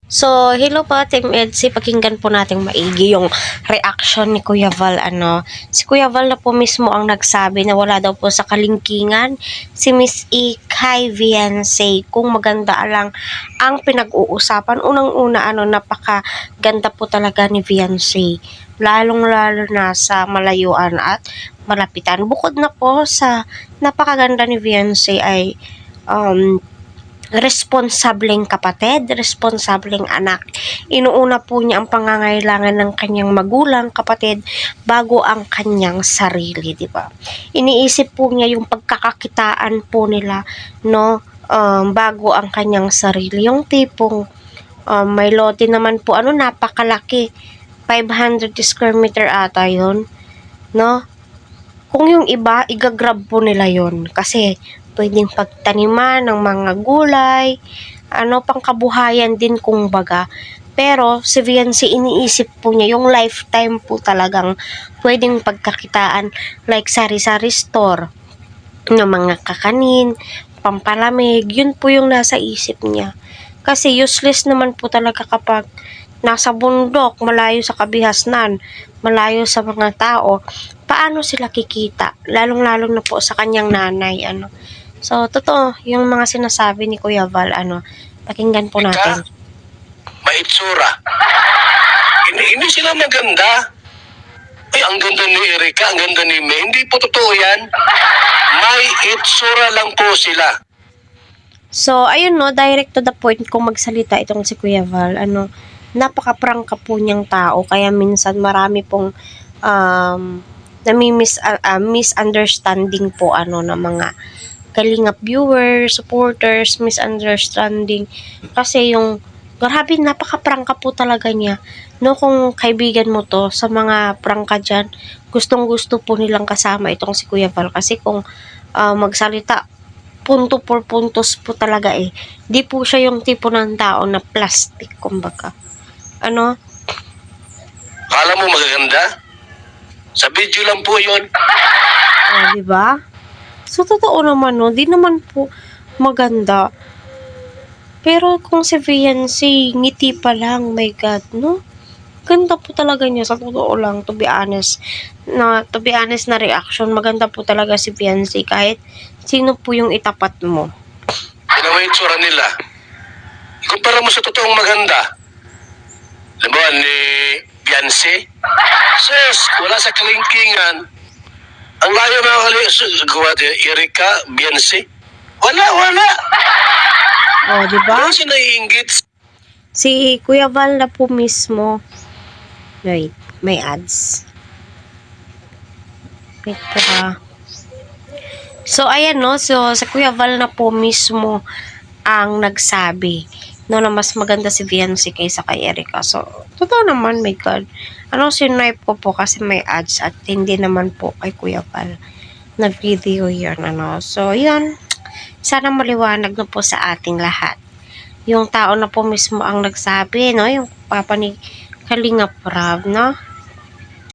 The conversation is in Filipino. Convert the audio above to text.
So, hello po, Team EDSI. Pakinggan po natin maigi yung reaction ni Kuya Val. Si Kuya Val na po mismo ang nagsabi na wala daw po sa kalingkingan si Miss E kay Viancy. Kung maganda lang ang pinag-uusapan. Unang-una, napakaganda po talaga ni Viancy. Lalong-lalo na sa malayuan at malapitan. Bukod na po sa napakaganda ni Viancy ay responsableng kapatid, responsableng anak. Inuuna po niya ang pangangailangan ng kanyang magulang, kapatid, bago ang kanyang sarili, di ba? Iniisip po niya yung pagkakakitaan po nila, no? Bago ang kanyang sarili. Yung tipong may lote naman po, napakalaki. 500 square meter ata yun, no? Kung yung iba, igagrab po nila yon kasi pwedeng pagtaniman ng mga gulay, pangkabuhayan din kumbaga. Pero si Viancy, iniisip po niya yung lifetime po talagang pwedeng pagkakitaan, like sari-sari store, ng mga kakanin, pampalamig, yun po yung nasa isip niya. Kasi useless naman po talaga kapag nasa bundok, malayo sa kabihasnan, malayo sa mga tao, paano sila kikita? Lalong-lalo na po sa kanyang nanay, So, totoo, yung mga sinasabi ni Kuya Val, pakinggan po natin. Maitsura. Hindi sila maganda. Ay, ang ganda ni Erika, ang ganda ni May. Hindi po totoo yan. May itsura lang po sila. So, ayun no, direct to the point kung magsalita itong si Kuya Val, napaka-prangka po niyang tao, kaya minsan marami pong misunderstanding po ng mga kalingap viewers, supporters, misunderstanding. Kasi yung, grabe, napaka-prangka po talaga niya. No, kung kaibigan mo to, sa mga prangka dyan, gustong-gusto po nilang kasama itong si Kuya Val. Kasi kung magsalita, punto por puntos po talaga eh. Di po siya yung tipo ng tao na plastic, kumbaga. Kala mo magaganda? Sa video lang po yun. Diba? So, totoo naman, no? Di naman po maganda. Pero kung si Viancy, ngiti pa lang, my God, no? Ganda po talaga niya, sa totoo lang, to be honest na reaction. Maganda po talaga si Viancy, kahit sino po yung itapat mo. Yan ang itsura nila. Ikumpara mo sa totoong maganda. Alam mo, ni Viancy? Sus, wala sa kalingkingan. Ang layo mga gawa ni Erika, Viancy. Wala. Diba? Wala siya naiinggit. Si Kuya Val na po mismo. Wait, may ads. Wait pa. So, ayan no. So, sa Kuya Val na po mismo ang nagsabi na mas maganda si Viancy kaysa kay Erika. So, totoo naman, my God. Sinipe ko po kasi may ads at hindi naman po kay Kuya Val na video yun, So, yun. Sana maliwanag na po sa ating lahat. Yung tao na po mismo ang nagsabi, no? Yung papa ni Kalingap Rab, no?